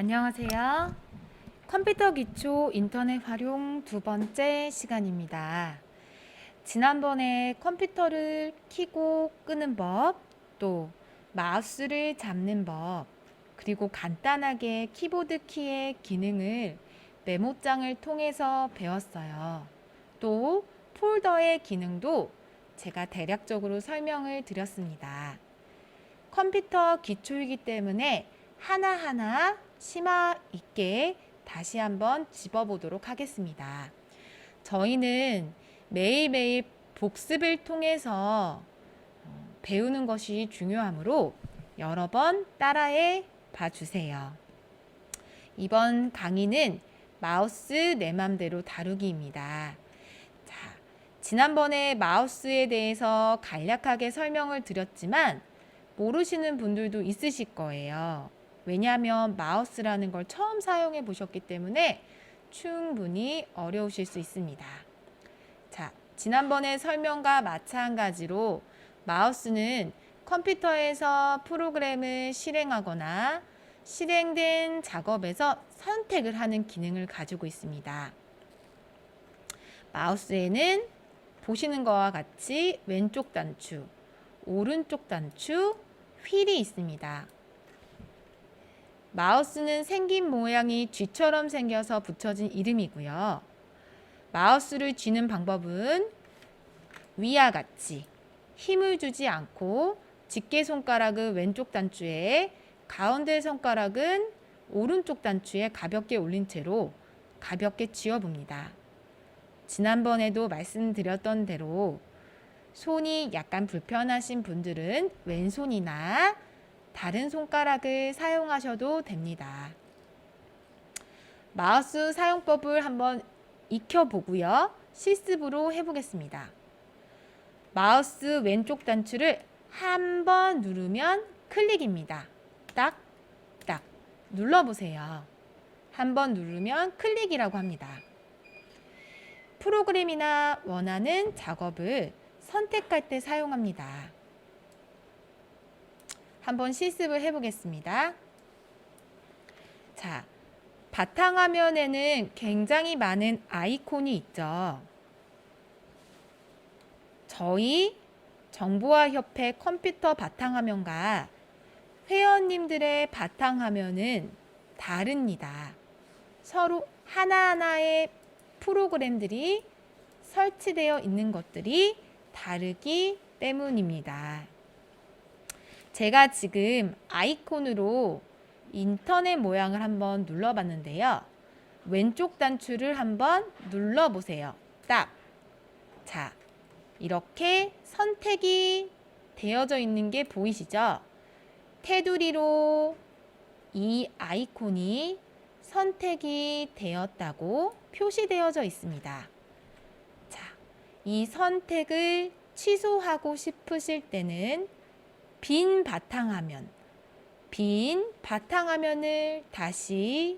안녕하세요. 컴퓨터 기초 인터넷 활용 두 번째 시간입니다. 지난번에 컴퓨터를 켜고 끄는 법, 또 마우스를 잡는 법, 그리고 간단하게 키보드 키의 기능을 메모장을 통해서 배웠어요. 또 폴더의 기능도 제가 대략적으로 설명을 드렸습니다. 컴퓨터 기초이기 때문에 하나하나 심화 있게 다시 한번 짚어보도록 하겠습니다. 저희는 매일매일 복습을 통해서 배우는 것이 중요하므로 여러 번 따라해 봐주세요. 이번 강의는 마우스 내 맘대로 다루기입니다. 자, 지난번에 마우스에 대해서 간략하게 설명을 드렸지만 모르시는 분들도 있으실 거예요. 왜냐하면 마우스라는 걸 처음 사용해 보셨기 때문에 충분히 어려우실 수 있습니다. 자, 지난번에 설명과 마찬가지로 마우스는 컴퓨터에서 프로그램을 실행하거나 실행된 작업에서 선택을 하는 기능을 가지고 있습니다. 마우스에는 보시는 것과 같이 왼쪽 단추, 오른쪽 단추, 휠이 있습니다. 마우스는 생긴 모양이 쥐처럼 생겨서 붙여진 이름이고요. 마우스를 쥐는 방법은 위와 같이 힘을 주지 않고 집게손가락은 왼쪽 단추에, 가운데 손가락은 오른쪽 단추에 가볍게 올린 채로 가볍게 쥐어봅니다. 지난번에도 말씀드렸던 대로 손이 약간 불편하신 분들은 왼손이나 다른 손가락을 사용하셔도 됩니다. 마우스 사용법을 한번 익혀보고요. 실습으로 해보겠습니다. 마우스 왼쪽 단추를 한 번 누르면 클릭입니다. 딱, 딱 눌러보세요. 한 번 누르면 클릭이라고 합니다. 프로그램이나 원하는 작업을 선택할 때 사용합니다. 한번 실습을 해보겠습니다. 자, 바탕화면에는 굉장히 많은 아이콘이 있죠. 저희 정보화협회 컴퓨터 바탕화면과 회원님들의 바탕화면은 다릅니다. 서로 하나하나의 프로그램들이 설치되어 있는 것들이 다르기 때문입니다. 제가 지금 아이콘으로 인터넷 모양을 한번 눌러봤는데요. 왼쪽 단추를 한번 눌러보세요. 딱. 자, 이렇게 선택이 되어져 있는 게 보이시죠? 테두리로 이 아이콘이 선택이 되었다고 표시되어져 있습니다. 자, 이 선택을 취소하고 싶으실 때는 빈 바탕화면을 다시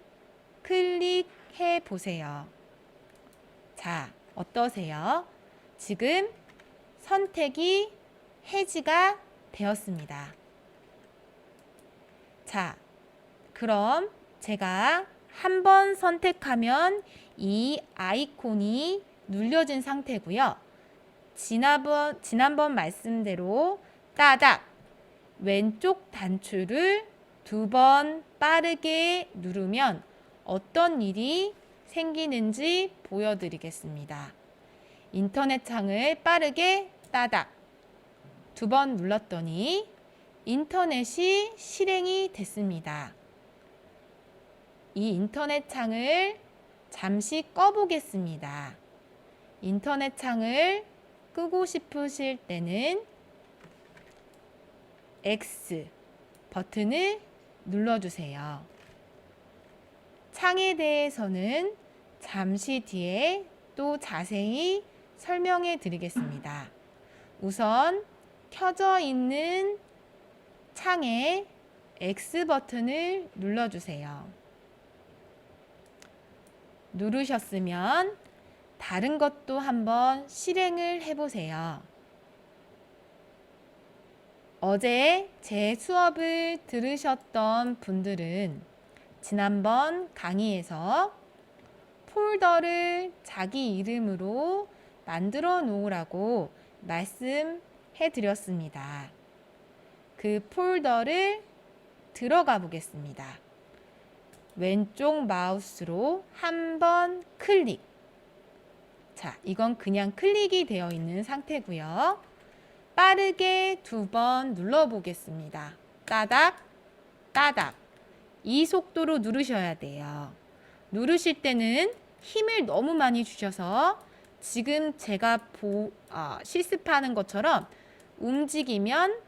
클릭해 보세요. 자, 어떠세요? 지금 선택이 해지가 되었습니다. 자, 그럼 제가 한 번 선택하면 이 아이콘이 눌려진 상태고요. 지난번 말씀대로 따닥 왼쪽 단추를 두 번 빠르게 누르면 어떤 일이 생기는지 보여드리겠습니다. 인터넷 창을 빠르게 따닥 두 번 눌렀더니 인터넷이 실행이 됐습니다. 이 인터넷 창을 잠시 꺼보겠습니다. 인터넷 창을 끄고 싶으실 때는 X 버튼을 눌러주세요. 창에 대해서는 잠시 뒤에 또 자세히 설명해 드리겠습니다. 우선 켜져 있는 창에 X 버튼을 눌러주세요. 누르셨으면 다른 것도 한번 실행을 해보세요. 어제 제 수업을 들으셨던 분들은 지난번 강의에서 폴더를 자기 이름으로 만들어 놓으라고 말씀해 드렸습니다. 그 폴더를 들어가 보겠습니다. 왼쪽 마우스로 한번 클릭. 자, 이건 그냥 클릭이 되어 있는 상태고요. 빠르게 2번 눌러 보겠습니다. 따닥, 따닥. 이 속도로 누르셔야 돼요. 누르실 때는 힘을 너무 많이 주셔서 지금 제가 실습하는 것처럼 움직이면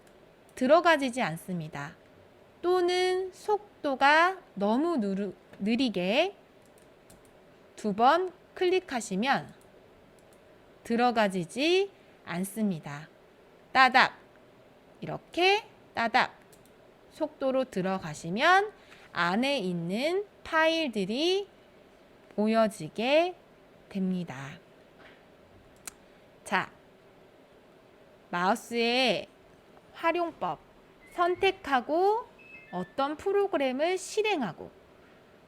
들어가지지 않습니다. 또는 속도가 너무 느리게 2번 클릭하시면 들어가지지 않습니다. 따닥, 이렇게 따닥 속도로 들어가시면 안에 있는 파일들이 보여지게 됩니다. 자, 마우스의 활용법 선택하고 어떤 프로그램을 실행하고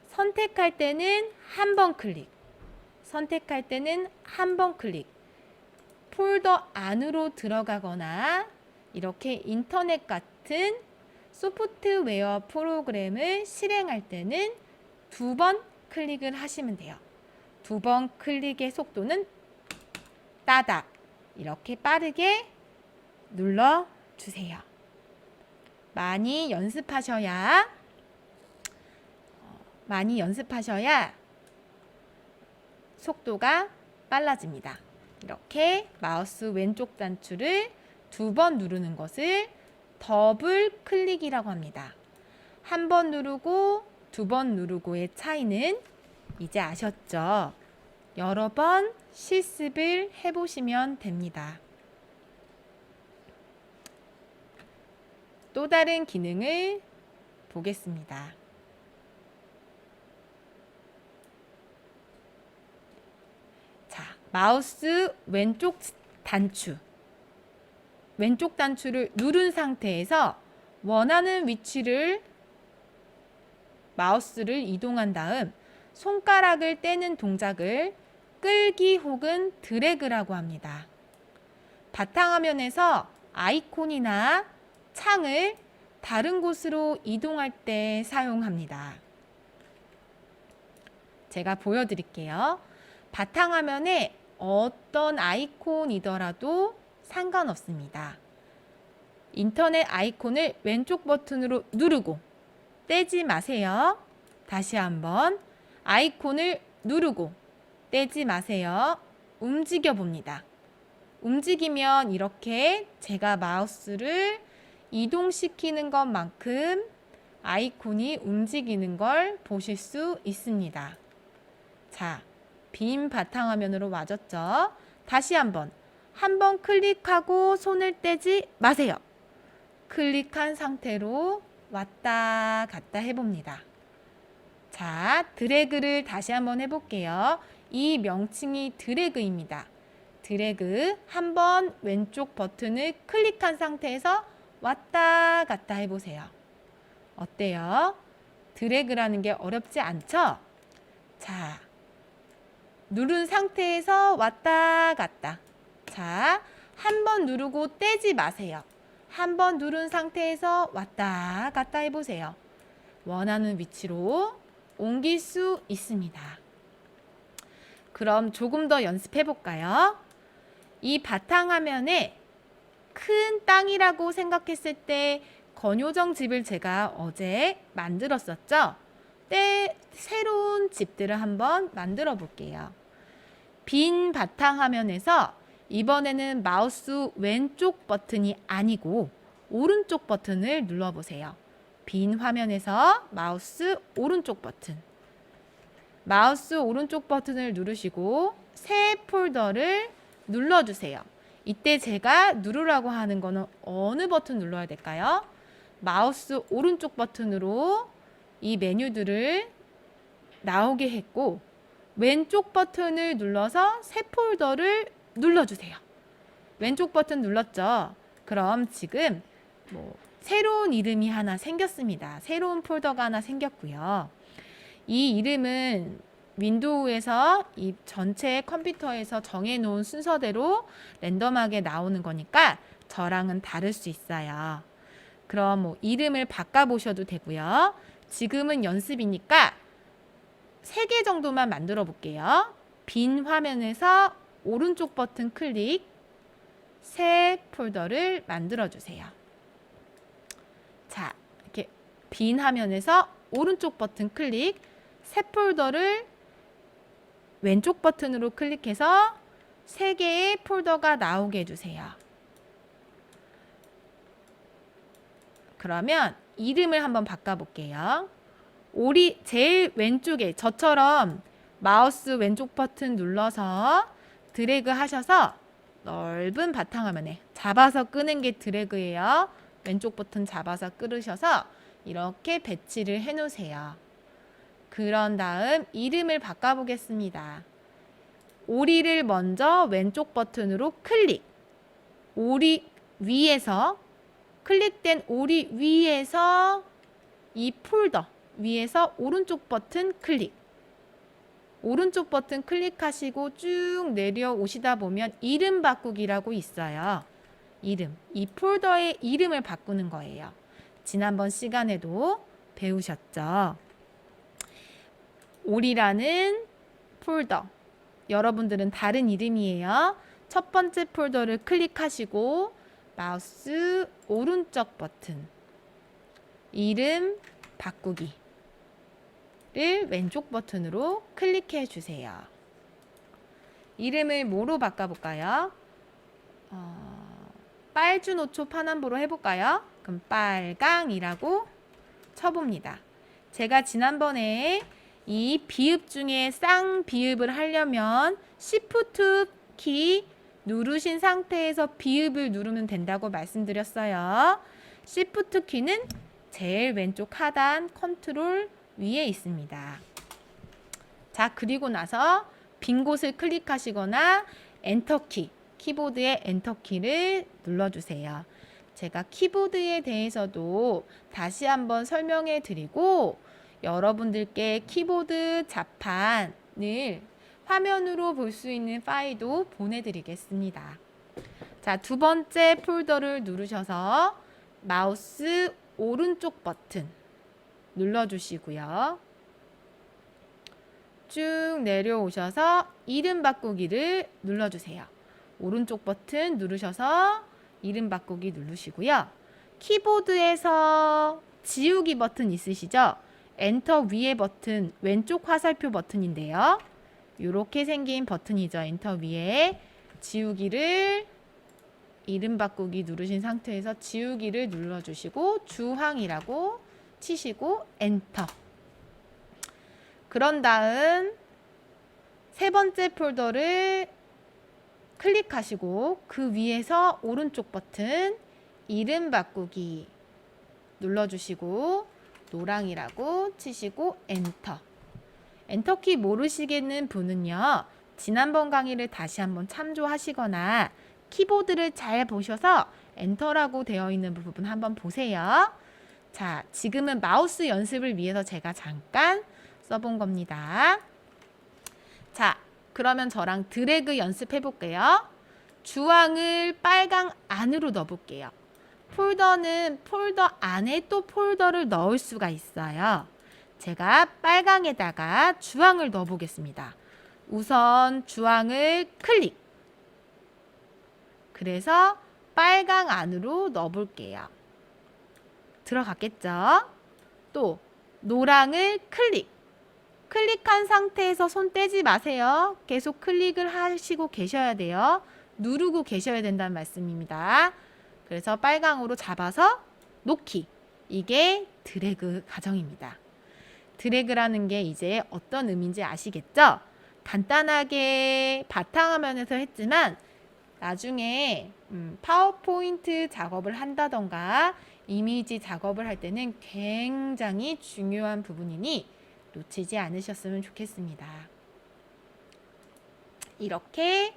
선택할 때는 한 번 클릭, 선택할 때는 한 번 클릭, 폴더 안으로 들어가거나 이렇게 인터넷 같은 소프트웨어 프로그램을 실행할 때는 2번 클릭을 하시면 돼요. 2번 클릭의 속도는 따닥 이렇게 빠르게 눌러주세요. 많이 연습하셔야 속도가 빨라집니다. 이렇게 마우스 왼쪽 단추를 2번 누르는 것을 더블 클릭이라고 합니다. 한 번 누르고 2번 누르고의 차이는 이제 아셨죠? 여러 번 실습을 해보시면 됩니다. 또 다른 기능을 보겠습니다. 자, 마우스 왼쪽 단추를 누른 상태에서 원하는 위치를 마우스를 이동한 다음 손가락을 떼는 동작을 끌기 혹은 드래그라고 합니다. 바탕화면에서 아이콘이나 창을 다른 곳으로 이동할 때 사용합니다. 제가 보여드릴게요. 바탕화면에 어떤 아이콘이더라도 상관없습니다. 인터넷 아이콘을 왼쪽 버튼으로 누르고 떼지 마세요. 다시 한번 아이콘을 누르고 떼지 마세요. 움직여 봅니다. 움직이면 이렇게 제가 마우스를 이동시키는 것만큼 아이콘이 움직이는 걸 보실 수 있습니다. 자, 빈 바탕화면으로 와졌죠? 다시 한 번 클릭하고 손을 떼지 마세요. 클릭한 상태로 왔다 갔다 해봅니다. 자, 드래그를 다시 한번 해볼게요. 이 명칭이 드래그입니다. 드래그 한번 왼쪽 버튼을 클릭한 상태에서 왔다 갔다 해보세요. 어때요? 드래그라는 게 어렵지 않죠? 자, 누른 상태에서 왔다 갔다. 자, 한 번 누르고 떼지 마세요. 한 번 누른 상태에서 왔다 갔다 해보세요. 원하는 위치로 옮길 수 있습니다. 그럼 조금 더 연습해 볼까요? 이 바탕화면에 큰 땅이라고 생각했을 때 건요정 집을 제가 어제 만들었었죠? 새로운 집들을 한번 만들어 볼게요. 빈 바탕화면에서 이번에는 마우스 왼쪽 버튼이 아니고 오른쪽 버튼을 눌러보세요. 빈 화면에서 마우스 오른쪽 버튼. 마우스 오른쪽 버튼을 누르시고 새 폴더를 눌러주세요. 이때 제가 누르라고 하는 거는 어느 버튼 눌러야 될까요? 마우스 오른쪽 버튼으로 이 메뉴들을 나오게 했고 왼쪽 버튼을 눌러서 새 폴더를 눌러주세요. 왼쪽 버튼 눌렀죠? 그럼 지금 새로운 이름이 하나 생겼습니다. 새로운 폴더가 하나 생겼고요. 이 이름은 윈도우에서 이 전체 컴퓨터에서 정해놓은 순서대로 랜덤하게 나오는 거니까 저랑은 다를 수 있어요. 그럼 뭐 이름을 바꿔보셔도 되고요. 지금은 연습이니까 3개 정도만 만들어 볼게요. 빈 화면에서 오른쪽 버튼 클릭, 새 폴더를 만들어 주세요. 자, 이렇게 빈 화면에서 오른쪽 버튼 클릭, 새 폴더를 왼쪽 버튼으로 클릭해서 3개의 폴더가 나오게 해주세요. 그러면 이름을 한번 바꿔볼게요. 제일 왼쪽에 저처럼 마우스 왼쪽 버튼 눌러서 드래그 하셔서 넓은 바탕화면에 잡아서 끄는 게 드래그예요. 왼쪽 버튼 잡아서 끌으셔서 이렇게 배치를 해 놓으세요. 그런 다음 이름을 바꿔보겠습니다. 오리를 먼저 왼쪽 버튼으로 클릭. 오리 위에서 클릭된 오리 위에서 이 폴더 위에서 오른쪽 버튼 클릭. 오른쪽 버튼 클릭하시고 쭉 내려오시다 보면 이름 바꾸기라고 있어요. 이름. 이 폴더의 이름을 바꾸는 거예요. 지난번 시간에도 배우셨죠? 오리라는 폴더. 여러분들은 다른 이름이에요. 첫 번째 폴더를 클릭하시고 마우스 오른쪽 버튼. 이름 바꾸기를 왼쪽 버튼으로 클릭해 주세요. 이름을 뭐로 바꿔볼까요? 빨주노초 파남보로 해볼까요? 그럼 빨강이라고 쳐봅니다. 제가 지난번에 이 비읍 중에 쌍비읍을 하려면 Shift 키 누르신 상태에서 비읍을 누르면 된다고 말씀드렸어요. Shift 키는 제일 왼쪽 하단 컨트롤 위에 있습니다. 자, 그리고 나서 빈 곳을 클릭하시거나 엔터키, 키보드의 엔터키를 눌러주세요. 제가 키보드에 대해서도 다시 한번 설명해 드리고 여러분들께 키보드 자판을 화면으로 볼 수 있는 파일도 보내드리겠습니다. 자, 두 번째 폴더를 누르셔서 마우스 오른쪽 버튼 눌러주시고요. 쭉 내려오셔서 이름 바꾸기를 눌러주세요. 오른쪽 버튼 누르셔서 이름 바꾸기 누르시고요. 키보드에서 지우기 버튼 있으시죠? 엔터 위에 버튼, 왼쪽 화살표 버튼인데요. 이렇게 생긴 버튼이죠. 엔터 위에 지우기를 이름 바꾸기 누르신 상태에서 지우기를 눌러주시고 주황이라고 치시고 엔터. 그런 다음 세 번째 폴더를 클릭하시고 그 위에서 오른쪽 버튼 이름 바꾸기 눌러주시고 노랑이라고 치시고 엔터. 엔터키 모르시겠는 분은요. 지난번 강의를 다시 한번 참조하시거나 키보드를 잘 보셔서 엔터라고 되어 있는 부분 한번 보세요. 자, 지금은 마우스 연습을 위해서 제가 잠깐 써본 겁니다. 자, 그러면 저랑 드래그 연습해 볼게요. 주황을 빨강 안으로 넣어 볼게요. 폴더는 폴더 안에 또 폴더를 넣을 수가 있어요. 제가 빨강에다가 주황을 넣어 보겠습니다. 우선 주황을 클릭. 그래서 빨강 안으로 넣어 볼게요. 들어갔겠죠? 또 노랑을 클릭. 클릭한 상태에서 손 떼지 마세요. 계속 클릭을 하시고 계셔야 돼요. 누르고 계셔야 된다는 말씀입니다. 그래서 빨강으로 잡아서 놓기. 이게 드래그 과정입니다. 드래그라는 게 이제 어떤 의미인지 아시겠죠? 간단하게 바탕화면에서 했지만 나중에 파워포인트 작업을 한다던가 이미지 작업을 할 때는 굉장히 중요한 부분이니 놓치지 않으셨으면 좋겠습니다. 이렇게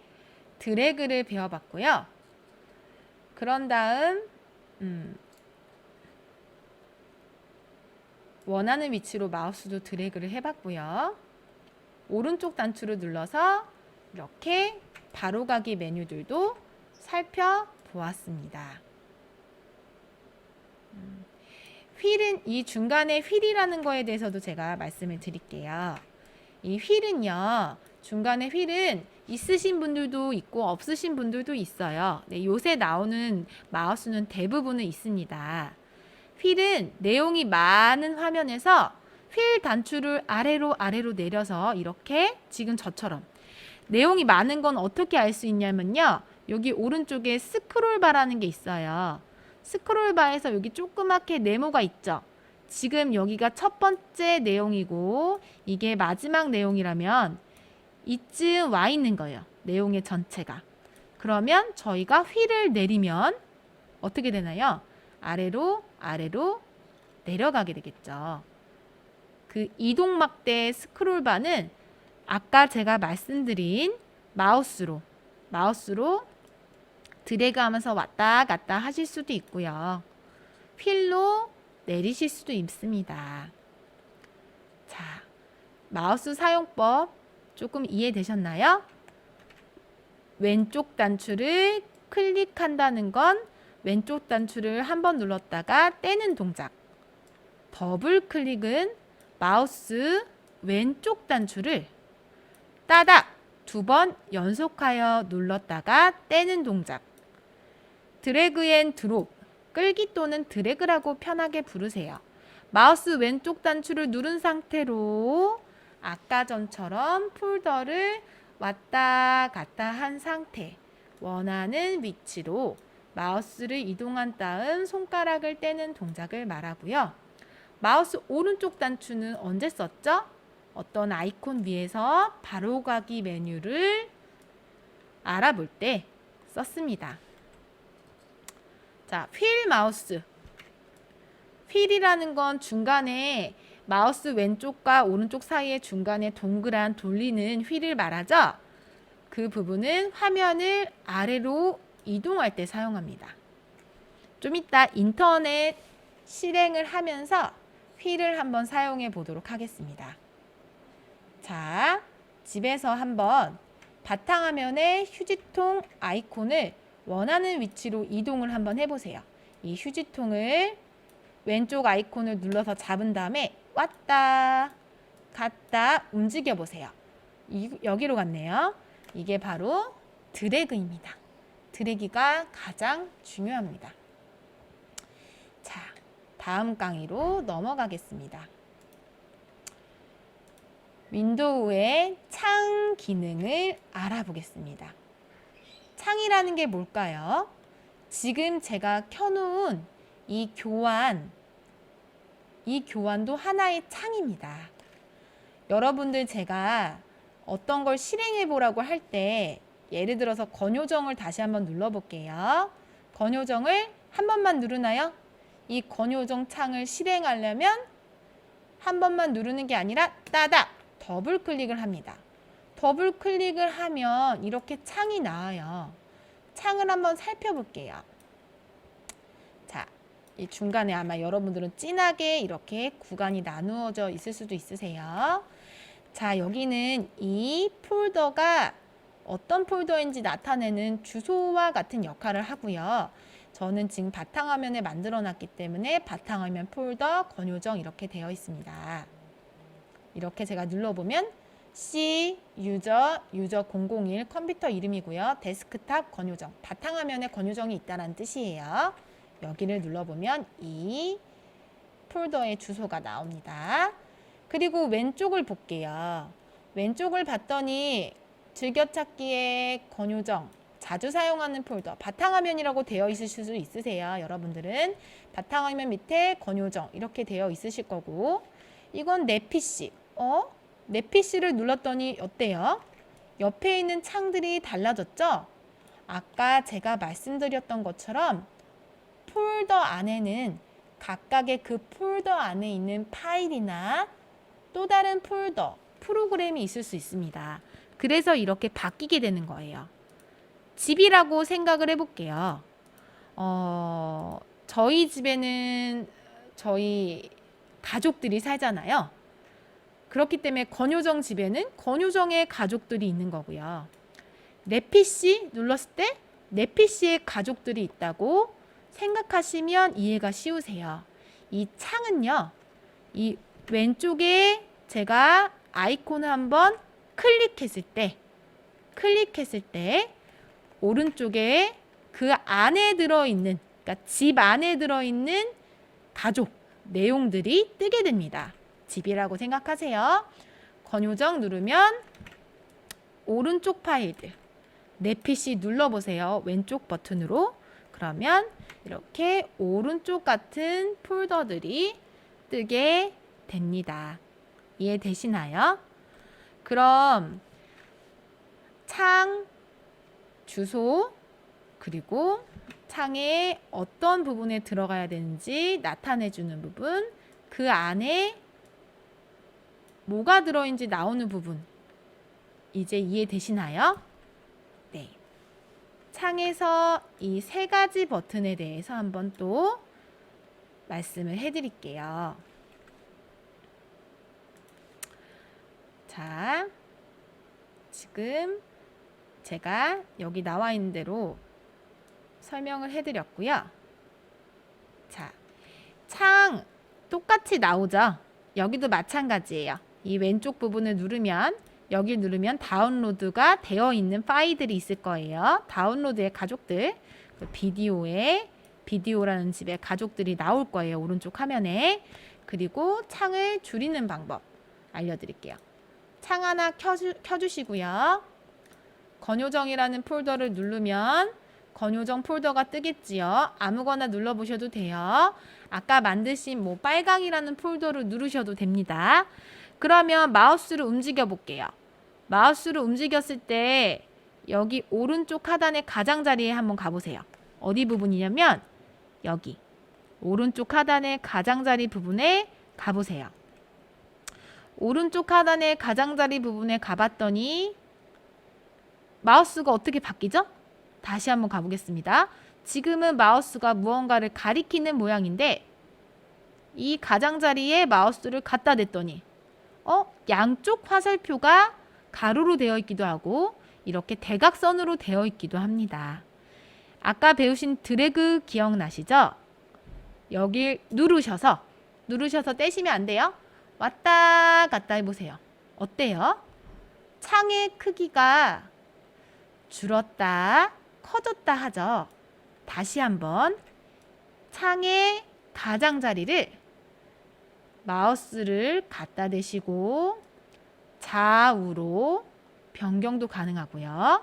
드래그를 배워봤고요. 그런 다음 원하는 위치로 마우스도 드래그를 해봤고요. 오른쪽 단추를 눌러서 이렇게 바로가기 메뉴들도 살펴보았습니다. 휠은 이 중간에 휠이라는 거에 대해서도 제가 말씀을 드릴게요. 이 휠은요, 중간에 휠은 있으신 분들도 있고 없으신 분들도 있어요. 네, 요새 나오는 마우스는 대부분은 있습니다. 휠은 내용이 많은 화면에서 휠 단추를 아래로 내려서 이렇게 지금 저처럼 내용이 많은 건 어떻게 알 수 있냐면요. 여기 오른쪽에 스크롤바라는 게 있어요. 스크롤바에서 여기 조그맣게 네모가 있죠. 지금 여기가 첫 번째 내용이고 이게 마지막 내용이라면 이쯤 와 있는 거예요. 내용의 전체가. 그러면 저희가 휠을 내리면 어떻게 되나요? 아래로 내려가게 되겠죠. 그 이동막대 스크롤바는 아까 제가 말씀드린 마우스로 드래그하면서 왔다 갔다 하실 수도 있고요. 휠로 내리실 수도 있습니다. 자, 마우스 사용법 조금 이해되셨나요? 왼쪽 단추를 클릭한다는 건 왼쪽 단추를 한번 눌렀다가 떼는 동작. 더블 클릭은 마우스 왼쪽 단추를 따닥 2번 연속하여 눌렀다가 떼는 동작. 드래그 앤 드롭, 끌기 또는 드래그라고 편하게 부르세요. 마우스 왼쪽 단추를 누른 상태로 아까 전처럼 폴더를 왔다 갔다 한 상태, 원하는 위치로 마우스를 이동한 다음 손가락을 떼는 동작을 말하고요. 마우스 오른쪽 단추는 언제 썼죠? 어떤 아이콘 위에서 바로가기 메뉴를 알아볼 때 썼습니다. 자, 휠 마우스. 휠이라는 건 중간에 마우스 왼쪽과 오른쪽 사이의 중간에 동그란 돌리는 휠을 말하죠. 그 부분은 화면을 아래로 이동할 때 사용합니다. 좀 이따 인터넷 실행을 하면서 휠을 한번 사용해 보도록 하겠습니다. 자, 집에서 한번 바탕화면의 휴지통 아이콘을 원하는 위치로 이동을 한번 해보세요. 이 휴지통을 왼쪽 아이콘을 눌러서 잡은 다음에 왔다 갔다 움직여 보세요. 여기로 갔네요. 이게 바로 드래그입니다. 드래기가 가장 중요합니다. 자, 다음 강의로 넘어가겠습니다. 윈도우의 창 기능을 알아보겠습니다. 창이라는 게 뭘까요? 지금 제가 켜놓은 이 교환도 하나의 창입니다. 여러분들 제가 어떤 걸 실행해 보라고 할 때 예를 들어서 권요정을 다시 한번 눌러볼게요. 권요정을 한 번만 누르나요? 이 권요정 창을 실행하려면 한 번만 누르는 게 아니라 따닥 더블 클릭을 합니다. 더블 클릭을 하면 이렇게 창이 나와요. 창을 한번 살펴볼게요. 자, 이 중간에 아마 여러분들은 진하게 이렇게 구간이 나누어져 있을 수도 있으세요. 자, 여기는 이 폴더가 어떤 폴더인지 나타내는 주소와 같은 역할을 하고요. 저는 지금 바탕화면에 만들어 놨기 때문에 바탕화면 폴더 권요정 이렇게 되어 있습니다. 이렇게 제가 눌러보면 C 유저 001 컴퓨터 이름이고요. 데스크탑 권요정, 바탕화면에 권요정이 있다는 뜻이에요. 여기를 눌러보면 이 폴더의 주소가 나옵니다. 그리고 왼쪽을 볼게요. 왼쪽을 봤더니 즐겨찾기의 권요정, 자주 사용하는 폴더, 바탕화면이라고 되어 있을 수 있으세요. 여러분들은 바탕화면 밑에 권요정 이렇게 되어 있으실 거고, 이건 내 PC. 내 PC를 눌렀더니 어때요? 옆에 있는 창들이 달라졌죠? 아까 제가 말씀드렸던 것처럼 폴더 안에는 각각의 그 폴더 안에 있는 파일이나 또 다른 폴더, 프로그램이 있을 수 있습니다. 그래서 이렇게 바뀌게 되는 거예요. 집이라고 생각을 해볼게요. 저희 집에는 저희 가족들이 살잖아요. 그렇기 때문에 권요정 집에는 권요정의 가족들이 있는 거고요. 내 PC 눌렀을 때 내 PC에 가족들이 있다고 생각하시면 이해가 쉬우세요. 이 창은요. 이 왼쪽에 제가 아이콘을 한번 클릭했을 때 오른쪽에 그 안에 들어있는, 그러니까 집 안에 들어있는 가족 내용들이 뜨게 됩니다. 집이라고 생각하세요. 권요정 누르면 오른쪽 파일들, 내 PC 눌러보세요. 왼쪽 버튼으로. 그러면 이렇게 오른쪽 같은 폴더들이 뜨게 됩니다. 이해되시나요? 그럼 창 주소 그리고 창에 어떤 부분에 들어가야 되는지 나타내주는 부분, 그 안에 뭐가 들어있는지 나오는 부분 이제 이해되시나요? 네. 창에서 이 세 가지 버튼에 대해서 한번 또 말씀을 해드릴게요. 자, 지금 제가 여기 나와 있는 대로 설명을 해드렸고요. 자, 창 똑같이 나오죠? 여기도 마찬가지예요. 이 왼쪽 부분을 누르면 여기 누르면 다운로드가 되어 있는 파일들이 있을 거예요. 다운로드의 가족들, 비디오라는 집에 가족들이 나올 거예요. 오른쪽 화면에. 그리고 창을 줄이는 방법 알려드릴게요. 창 하나 켜주시고요. 권요정이라는 폴더를 누르면 권요정 폴더가 뜨겠지요. 아무거나 눌러보셔도 돼요. 아까 만드신 빨강이라는 폴더를 누르셔도 됩니다. 그러면 마우스를 움직여 볼게요. 마우스를 움직였을 때 여기 오른쪽 하단의 가장자리에 한번 가보세요. 어디 부분이냐면 여기 오른쪽 하단의 가장자리 부분에 가보세요. 오른쪽 하단의 가장자리 부분에 가봤더니 마우스가 어떻게 바뀌죠? 다시 한번 가보겠습니다. 지금은 마우스가 무언가를 가리키는 모양인데 이 가장자리에 마우스를 갖다 댔더니 양쪽 화살표가 가로로 되어 있기도 하고 이렇게 대각선으로 되어 있기도 합니다. 아까 배우신 드래그 기억나시죠? 여길 누르셔서 떼시면 안 돼요. 왔다 갔다 해보세요. 어때요? 창의 크기가 줄었다, 커졌다 하죠. 다시 한번 창의 가장자리를 마우스를 갖다 대시고 좌우로 변경도 가능하고요.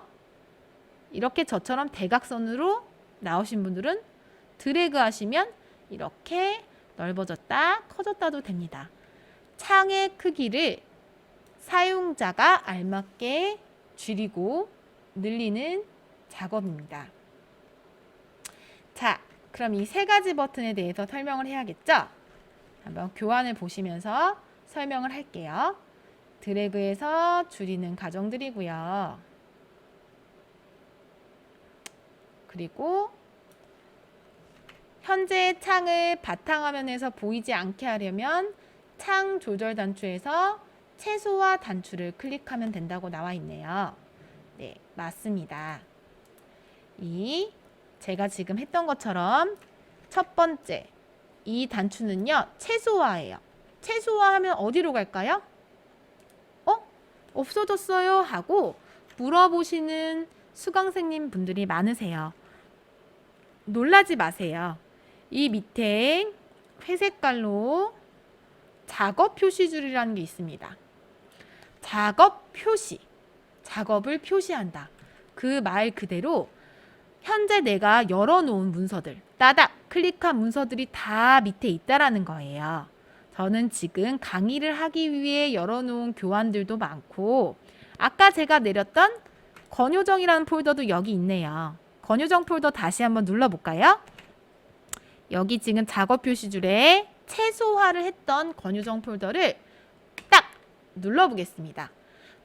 이렇게 저처럼 대각선으로 나오신 분들은 드래그 하시면 이렇게 넓어졌다, 커졌다도 됩니다. 창의 크기를 사용자가 알맞게 줄이고 늘리는 작업입니다. 자, 그럼 이 세 가지 버튼에 대해서 설명을 해야겠죠? 한번 교환을 보시면서 설명을 할게요. 드래그해서 줄이는 과정들이고요. 그리고 현재 창을 바탕화면에서 보이지 않게 하려면 창 조절 단추에서 최소화 단추를 클릭하면 된다고 나와 있네요. 네, 맞습니다. 제가 지금 했던 것처럼 첫 번째 이 단추는요, 최소화예요. 최소화하면 어디로 갈까요? 없어졌어요 하고 물어보시는 수강생님 분들이 많으세요. 놀라지 마세요. 이 밑에 회색깔로 작업 표시줄이라는 게 있습니다. 작업 표시, 작업을 표시한다. 그 말 그대로 현재 내가 열어놓은 문서들, 따닥 클릭한 문서들이 다 밑에 있다라는 거예요. 저는 지금 강의를 하기 위해 열어놓은 교환들도 많고 아까 제가 내렸던 권요정이라는 폴더도 여기 있네요. 권요정 폴더 다시 한번 눌러볼까요? 여기 지금 작업 표시줄에 최소화를 했던 권요정 폴더를 딱 눌러보겠습니다.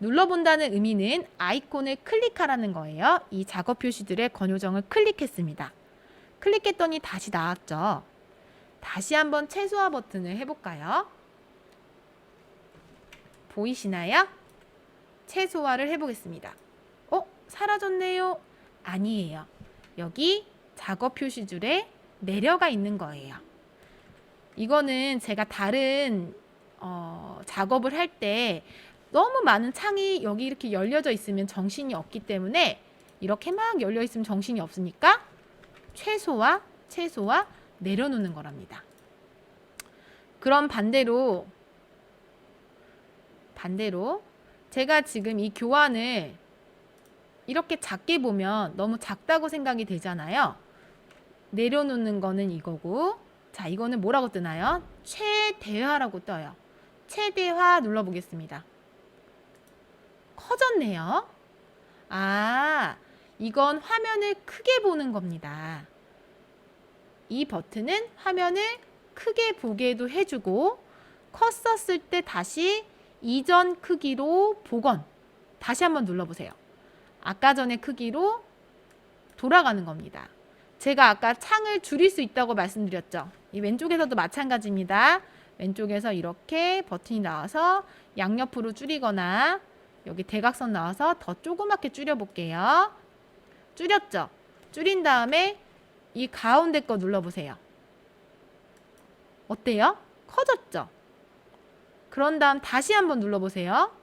눌러본다는 의미는 아이콘을 클릭하라는 거예요. 이 작업 표시들의 권요정을 클릭했습니다. 클릭했더니 다시 나왔죠. 다시 한번 최소화 버튼을 해볼까요? 보이시나요? 최소화를 해보겠습니다. 사라졌네요. 아니에요. 여기 작업 표시줄에 내려가 있는 거예요. 이거는 제가 다른 작업을 할 때 너무 많은 창이 여기 이렇게 열려져 있으면 정신이 없기 때문에 이렇게 막 열려 있으면 정신이 없으니까 최소화 내려놓는 거랍니다. 그럼 반대로 제가 지금 이 교환을 이렇게 작게 보면 너무 작다고 생각이 되잖아요. 내려놓는 거는 이거고, 자, 이거는 뭐라고 뜨나요? 최대화라고 떠요. 최대화 눌러보겠습니다. 커졌네요. 아, 이건 화면을 크게 보는 겁니다. 이 버튼은 화면을 크게 보게도 해주고, 컸었을 때 다시 이전 크기로 복원. 다시 한번 눌러보세요. 아까 전의 크기로 돌아가는 겁니다. 제가 아까 창을 줄일 수 있다고 말씀드렸죠. 이 왼쪽에서도 마찬가지입니다. 왼쪽에서 이렇게 버튼이 나와서 양옆으로 줄이거나 여기 대각선 나와서 더 조그맣게 줄여볼게요. 줄였죠? 줄인 다음에 이 가운데 거 눌러보세요. 어때요? 커졌죠? 그런 다음 다시 한번 눌러보세요.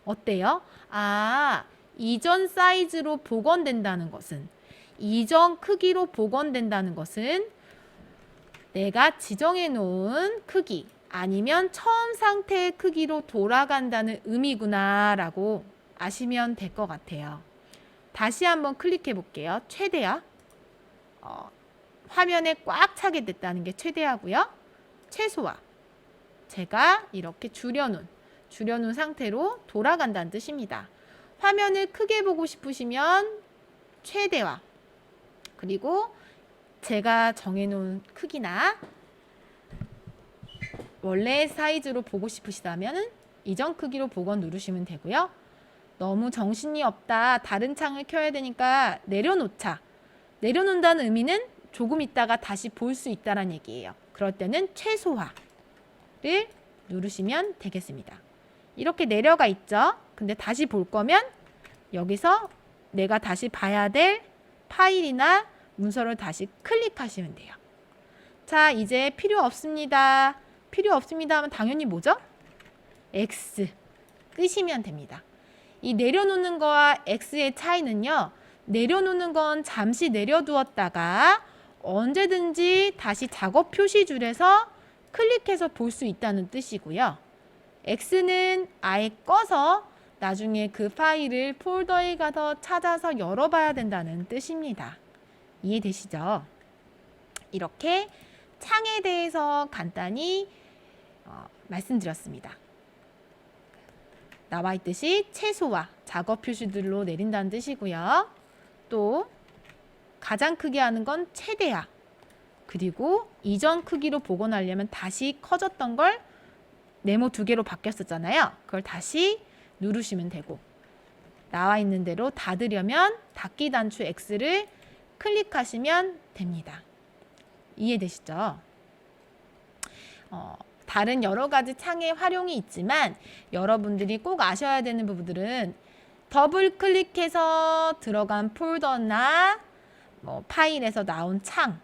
어때요? 아, 이전 사이즈로 복원된다는 것은, 이전 크기로 복원된다는 것은 내가 지정해 놓은 크기 아니면 처음 상태의 크기로 돌아간다는 의미구나 라고 아시면 될 것 같아요. 다시 한번 클릭해 볼게요. 최대화. 화면에 꽉 차게 됐다는 게 최대화고요. 최소화. 제가 이렇게 줄여놓은 상태로 돌아간다는 뜻입니다. 화면을 크게 보고 싶으시면 최대화. 그리고 제가 정해놓은 크기나 원래 사이즈로 보고 싶으시다면 이전 크기로 복원 누르시면 되고요. 너무 정신이 없다, 다른 창을 켜야 되니까 내려놓자. 내려놓는다는 의미는 조금 있다가 다시 볼 수 있다는 얘기예요. 그럴 때는 최소화를 누르시면 되겠습니다. 이렇게 내려가 있죠. 근데 다시 볼 거면 여기서 내가 다시 봐야 될 파일이나 문서를 다시 클릭하시면 돼요. 자, 이제 필요 없습니다. 필요 없습니다 하면 당연히 뭐죠? X 끄시면 됩니다. 이 내려놓는 거와 X의 차이는요. 내려놓는 건 잠시 내려두었다가 언제든지 다시 작업 표시줄에서 클릭해서 볼 수 있다는 뜻이고요. X는 아예 꺼서 나중에 그 파일을 폴더에 가서 찾아서 열어봐야 된다는 뜻입니다. 이해되시죠? 이렇게 창에 대해서 간단히 말씀드렸습니다. 나와 있듯이 최소화, 작업 표시들로 내린다는 뜻이고요. 또 가장 크게 하는 건 최대화. 그리고 이전 크기로 복원하려면 다시 커졌던 걸 네모 2개로 바뀌었었잖아요. 그걸 다시 누르시면 되고, 나와 있는 대로 닫으려면 닫기 단추 X를 클릭하시면 됩니다. 이해되시죠? 다른 여러 가지 창의 활용이 있지만 여러분들이 꼭 아셔야 되는 부분들은 더블 클릭해서 들어간 폴더나 파일에서 나온 창,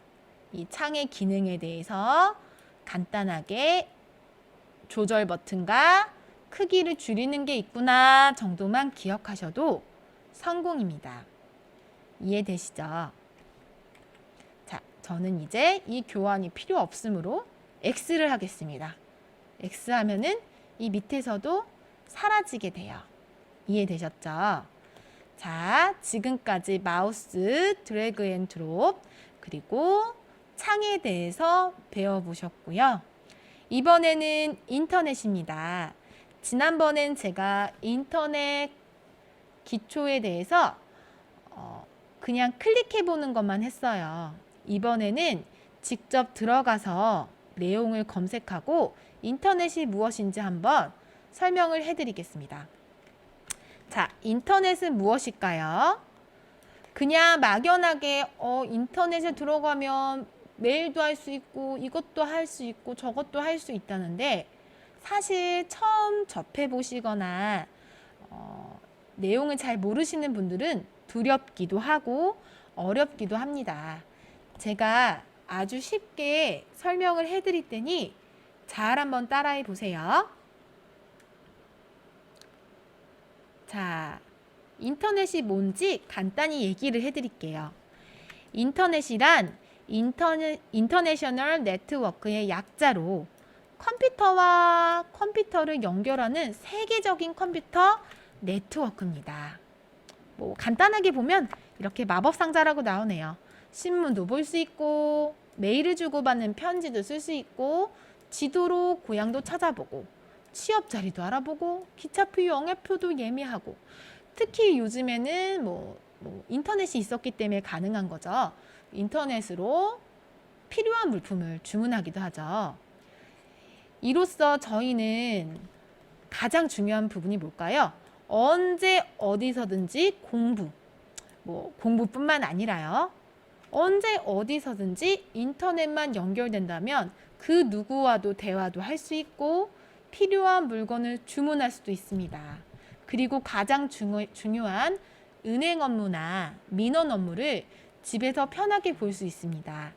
이 창의 기능에 대해서 간단하게 조절 버튼과 크기를 줄이는 게 있구나 정도만 기억하셔도 성공입니다. 이해되시죠? 자, 저는 이제 이 교환이 필요 없으므로 X를 하겠습니다. X 하면은 이 밑에서도 사라지게 돼요. 이해되셨죠? 자, 지금까지 마우스 드래그 앤 드롭 그리고 창에 대해서 배워보셨고요. 이번에는 인터넷입니다. 지난번엔 제가 인터넷 기초에 대해서 그냥 클릭해보는 것만 했어요. 이번에는 직접 들어가서 내용을 검색하고 인터넷이 무엇인지 한번 설명을 해드리겠습니다. 자, 인터넷은 무엇일까요? 그냥 막연하게 인터넷에 들어가면 메일도 할 수 있고 이것도 할 수 있고 저것도 할 수 있다는데 사실 처음 접해 보시거나 내용을 잘 모르시는 분들은 두렵기도 하고 어렵기도 합니다. 제가 아주 쉽게 설명을 해드릴 테니 잘 한번 따라해 보세요. 자, 인터넷이 뭔지 간단히 얘기를 해드릴게요. 인터넷이란 인터내셔널 네트워크의 약자로 컴퓨터와 컴퓨터를 연결하는 세계적인 컴퓨터 네트워크입니다. 뭐 간단하게 보면 이렇게 마법 상자라고 나오네요. 신문도 볼 수 있고 메일을 주고받는 편지도 쓸 수 있고 지도로 고향도 찾아보고 취업 자리도 알아보고 기차표 영화표도 예매하고 특히 요즘에는 뭐 인터넷이 있었기 때문에 가능한 거죠. 인터넷으로 필요한 물품을 주문하기도 하죠. 이로써 저희는 가장 중요한 부분이 뭘까요? 언제 어디서든지 공부뿐만 아니라요. 언제 어디서든지 인터넷만 연결된다면 그 누구와도 대화도 할 수 있고 필요한 물건을 주문할 수도 있습니다. 그리고 가장 중요한 은행 업무나 민원 업무를 집에서 편하게 볼 수 있습니다.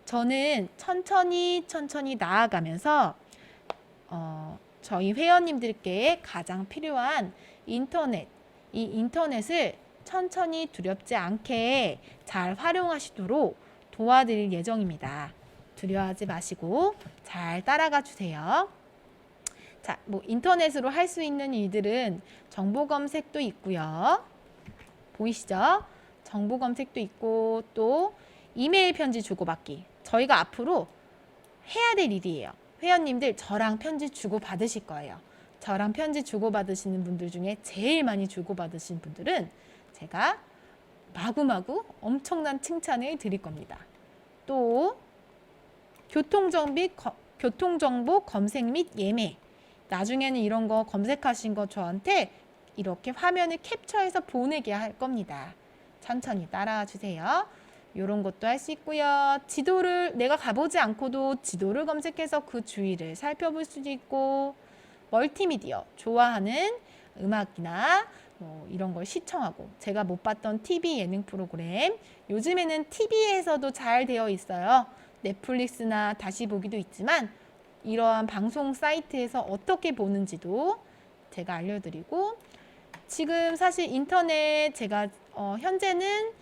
저는 천천히 나아가면서 저희 회원님들께 가장 필요한 이 인터넷을 천천히 두렵지 않게 잘 활용하시도록 도와드릴 예정입니다. 두려워하지 마시고 잘 따라가 주세요. 자, 인터넷으로 할 수 있는 일들은 정보 검색도 있고요. 보이시죠? 정보 검색도 있고 또 이메일 편지 주고받기. 저희가 앞으로 해야 될 일이에요. 회원님들 저랑 편지 주고받으실 거예요. 저랑 편지 주고받으시는 분들 중에 제일 많이 주고받으신 분들은 제가 마구마구 엄청난 칭찬을 드릴 겁니다. 또 교통정보 검색 및 예매. 나중에는 이런 거 검색하신 거 저한테 이렇게 화면을 캡처해서 보내게 할 겁니다. 천천히 따라와 주세요. 이런 것도 할 수 있고요. 지도를 내가 가보지 않고도 지도를 검색해서 그 주위를 살펴볼 수도 있고 멀티미디어 좋아하는 음악이나 이런 걸 시청하고 제가 못 봤던 TV 예능 프로그램 요즘에는 TV에서도 잘 되어 있어요. 넷플릭스나 다시 보기도 있지만 이러한 방송 사이트에서 어떻게 보는지도 제가 알려드리고 지금 사실 인터넷 제가 현재는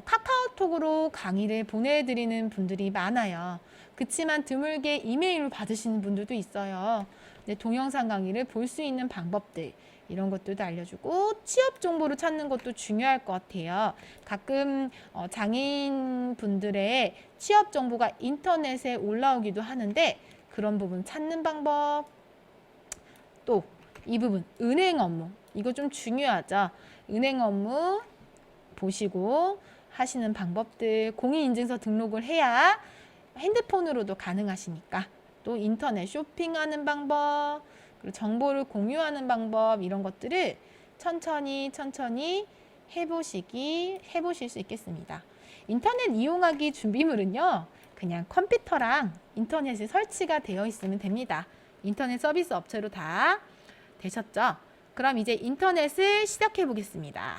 카카오톡으로 강의를 보내드리는 분들이 많아요. 그렇지만 드물게 이메일로 받으시는 분들도 있어요. 동영상 강의를 볼 수 있는 방법들 이런 것들도 알려주고 취업 정보를 찾는 것도 중요할 것 같아요. 가끔 장애인 분들의 취업 정보가 인터넷에 올라오기도 하는데 그런 부분 찾는 방법 또 이 부분 은행 업무 이거 좀 중요하죠. 은행 업무 보시고 하시는 방법들 공인인증서 등록을 해야 핸드폰으로도 가능하시니까 또 인터넷 쇼핑하는 방법 그리고 정보를 공유하는 방법 이런 것들을 천천히 해보실 수 있겠습니다. 인터넷 이용하기 준비물은요. 그냥 컴퓨터랑 인터넷에 설치가 되어 있으면 됩니다. 인터넷 서비스 업체로 다 되셨죠? 그럼 이제 인터넷을 시작해 보겠습니다.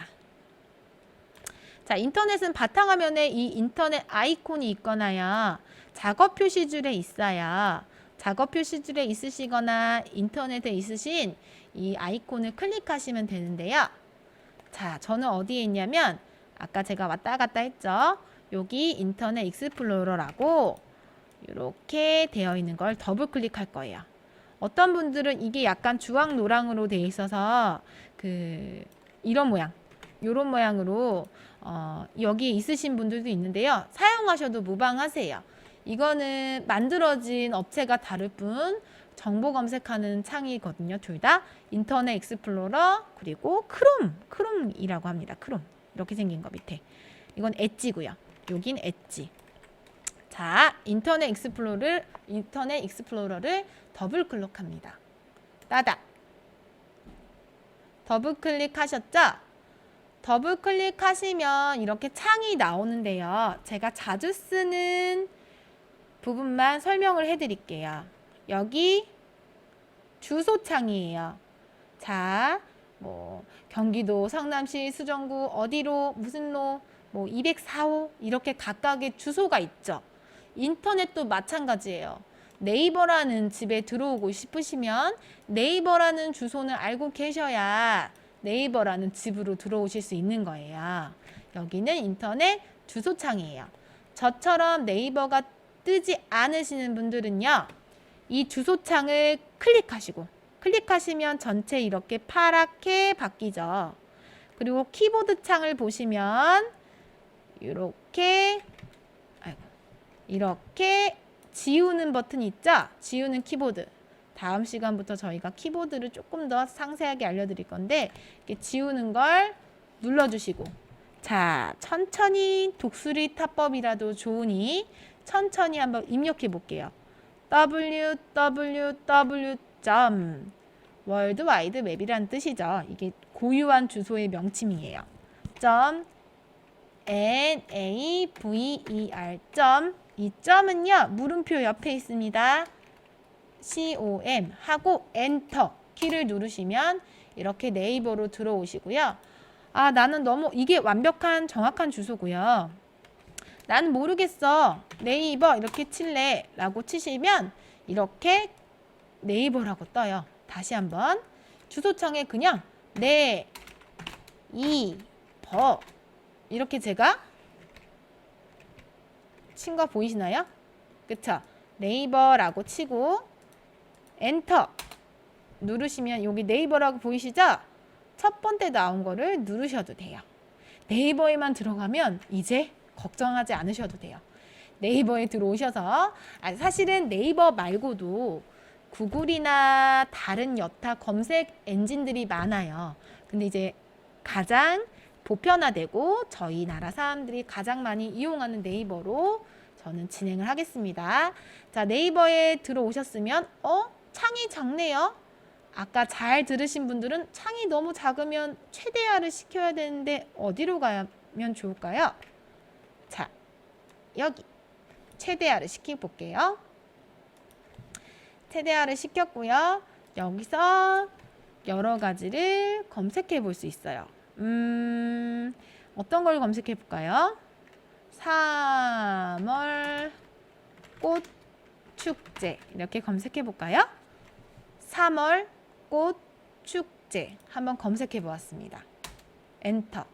자, 인터넷은 바탕화면에 이 인터넷 아이콘이 있거나요. 작업 표시줄에 있어요. 작업 표시줄에 있으시거나 인터넷에 있으신 이 아이콘을 클릭하시면 되는데요. 자, 저는 어디에 있냐면 아까 제가 왔다 갔다 했죠. 여기 인터넷 익스플로러라고 이렇게 되어 있는 걸 더블 클릭할 거예요. 어떤 분들은 이게 약간 주황 노랑으로 되어 있어서 이런 모양으로 여기 있으신 분들도 있는데요. 사용하셔도 무방하세요. 이거는 만들어진 업체가 다를 뿐 정보 검색하는 창이거든요. 둘 다 인터넷 익스플로러 그리고 크롬이라고 합니다. 크롬 이렇게 생긴 거 밑에 이건 엣지고요. 여긴 엣지. 자, 인터넷 익스플로러를 더블 클릭합니다. 따닥. 더블 클릭하셨죠? 더블 클릭하시면 이렇게 창이 나오는데요. 제가 자주 쓰는 부분만 설명을 해드릴게요. 여기 주소창이에요. 자, 뭐 경기도 성남시 수정구 어디로 무슨 로 뭐 204호 이렇게 각각의 주소가 있죠. 인터넷도 마찬가지예요. 네이버라는 집에 들어오고 싶으시면 네이버라는 주소는 알고 계셔야 네이버라는 집으로 들어오실 수 있는 거예요. 여기는 인터넷 주소창이에요. 저처럼 네이버가 뜨지 않으시는 분들은요. 이 주소창을 클릭하시면 전체 이렇게 파랗게 바뀌죠. 그리고 키보드 창을 보시면 이렇게 지우는 버튼 있죠? 지우는 키보드. 다음 시간부터 저희가 키보드를 조금 더 상세하게 알려드릴 건데 이렇게 지우는 걸 눌러주시고 자, 천천히 독수리 타법이라도 좋으니 천천히 한번 입력해 볼게요. www. 월드와이드웹이란 뜻이죠. 이게 고유한 주소의 명칭이에요. .naver. 이 점은요. 물음표 옆에 있습니다. com 하고 엔터 키를 누르시면 이렇게 네이버로 들어오시고요. 아, 나는 너무 이게 완벽한 정확한 주소고요. 나는 모르겠어. 네이버 이렇게 칠래 라고 치시면 이렇게 네이버라고 떠요. 다시 한번 주소창에 그냥 네이버 이렇게 제가 친 거 보이시나요? 그쵸? 네이버라고 치고 엔터 누르시면 여기 네이버라고 보이시죠? 첫 번째 나온 거를 누르셔도 돼요. 네이버에만 들어가면 이제 걱정하지 않으셔도 돼요. 네이버에 들어오셔서 사실은 네이버 말고도 구글이나 다른 여타 검색 엔진들이 많아요. 근데 이제 가장 보편화되고 저희 나라 사람들이 가장 많이 이용하는 네이버로 저는 진행을 하겠습니다. 자, 네이버에 들어오셨으면 창이 작네요. 아까 잘 들으신 분들은 창이 너무 작으면 최대화를 시켜야 되는데 어디로 가면 좋을까요? 자, 여기 최대화를 시켜볼게요. 최대화를 시켰고요. 여기서 여러 가지를 검색해 볼 수 있어요. 어떤 걸 검색해 볼까요? 3월 꽃 축제 이렇게 검색해 볼까요? 3월 꽃 축제 한번 검색해 보았습니다. 엔터.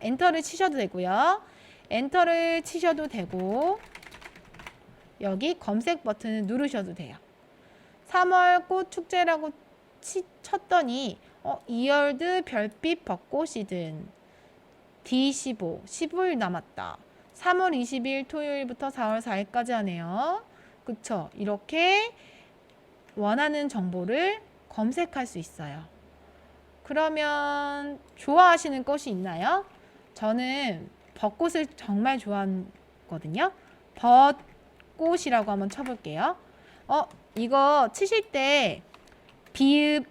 엔터를 치셔도 되고요. 엔터를 치셔도 되고 여기 검색 버튼을 누르셔도 돼요. 3월 꽃 축제라고 쳤더니 이열드 별빛 벚꽃이든 D15 15일 남았다. 3월 20일 토요일부터 4월 4일까지 하네요. 그쵸? 이렇게 원하는 정보를 검색할 수 있어요. 그러면 좋아하시는 꽃이 있나요? 저는 벚꽃을 정말 좋아하거든요. 벚꽃이라고 한번 쳐볼게요. 이거 치실 때 비읍,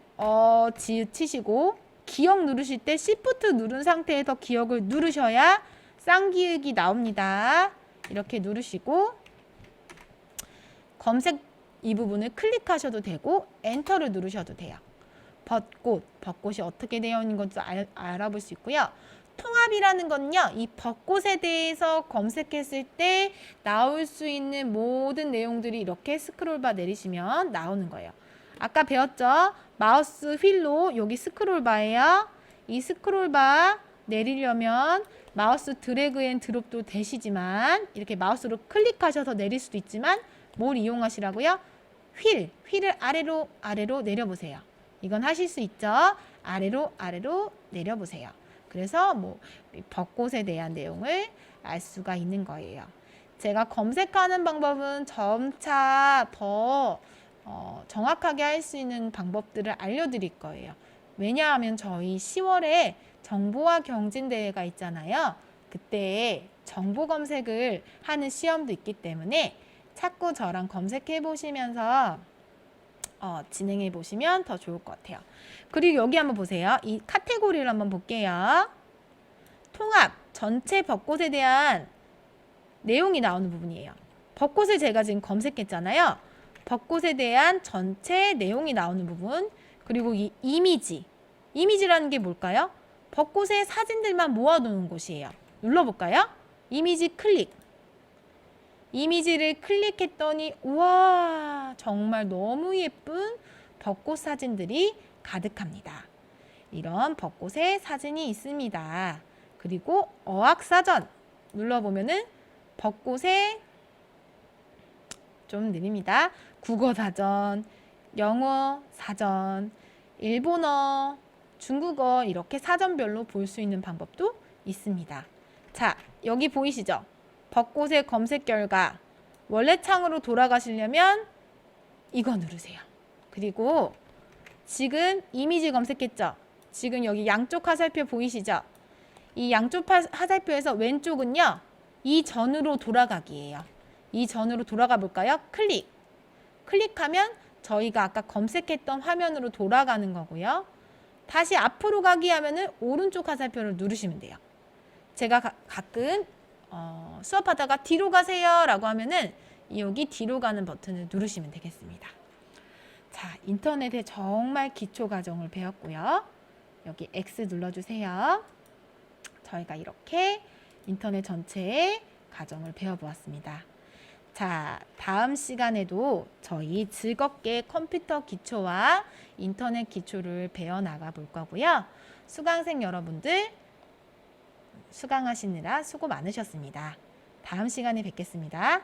지읒 치시고 기억 누르실 때 Shift 누른 상태에서 기억을 누르셔야 쌍기역이 나옵니다. 이렇게 누르시고 검색 이 부분을 클릭하셔도 되고 엔터를 누르셔도 돼요. 벚꽃이 어떻게 되어 있는 건지 알아볼 수 있고요. 통합이라는 건요. 이 벚꽃에 대해서 검색했을 때 나올 수 있는 모든 내용들이 이렇게 스크롤바 내리시면 나오는 거예요. 아까 배웠죠? 마우스 휠로 여기 스크롤바예요. 이 스크롤바 내리려면 마우스 드래그 앤 드롭도 되시지만 이렇게 마우스로 클릭하셔서 내릴 수도 있지만 뭘 이용하시라고요? 휠을 아래로 내려보세요. 이건 하실 수 있죠? 아래로 내려보세요. 그래서 뭐 벚꽃에 대한 내용을 알 수가 있는 거예요. 제가 검색하는 방법은 점차 더 정확하게 할 수 있는 방법들을 알려드릴 거예요. 왜냐하면 저희 10월에 정보화 경진대회가 있잖아요. 그때 정보 검색을 하는 시험도 있기 때문에 자꾸 저랑 검색해 보시면서 진행해 보시면 더 좋을 것 같아요. 그리고 여기 한번 보세요. 이 카테고리를 한번 볼게요. 통합, 전체 벚꽃에 대한 내용이 나오는 부분이에요. 벚꽃을 제가 지금 검색했잖아요. 벚꽃에 대한 전체 내용이 나오는 부분, 그리고 이 이미지라는 게 뭘까요? 벚꽃의 사진들만 모아두는 곳이에요. 눌러볼까요? 이미지 클릭. 이미지를 클릭했더니 우와, 정말 너무 예쁜 벚꽃 사진들이 가득합니다. 이런 벚꽃의 사진이 있습니다. 그리고 어학사전 눌러보면은 벚꽃의 좀 느립니다. 국어사전, 영어사전, 일본어, 중국어 이렇게 사전별로 볼 수 있는 방법도 있습니다. 자, 여기 보이시죠? 벚꽃의 검색 결과 원래 창으로 돌아가시려면 이거 누르세요. 그리고 지금 이미지 검색했죠? 지금 여기 양쪽 화살표 보이시죠? 이 양쪽 화살표에서 왼쪽은요. 이전으로 돌아가기예요. 이전으로 돌아가 볼까요? 클릭하면 저희가 아까 검색했던 화면으로 돌아가는 거고요. 다시 앞으로 가기 하면은 오른쪽 화살표를 누르시면 돼요. 제가 가끔 수업하다가 뒤로 가세요 라고 하면은 여기 뒤로 가는 버튼을 누르시면 되겠습니다. 자, 인터넷에 정말 기초 과정을 배웠고요. 여기 X 눌러주세요. 저희가 이렇게 인터넷 전체의 과정을 배워보았습니다. 자, 다음 시간에도 저희 즐겁게 컴퓨터 기초와 인터넷 기초를 배워나가 볼 거고요. 수강생 여러분들 수강하시느라 수고 많으셨습니다. 다음 시간에 뵙겠습니다.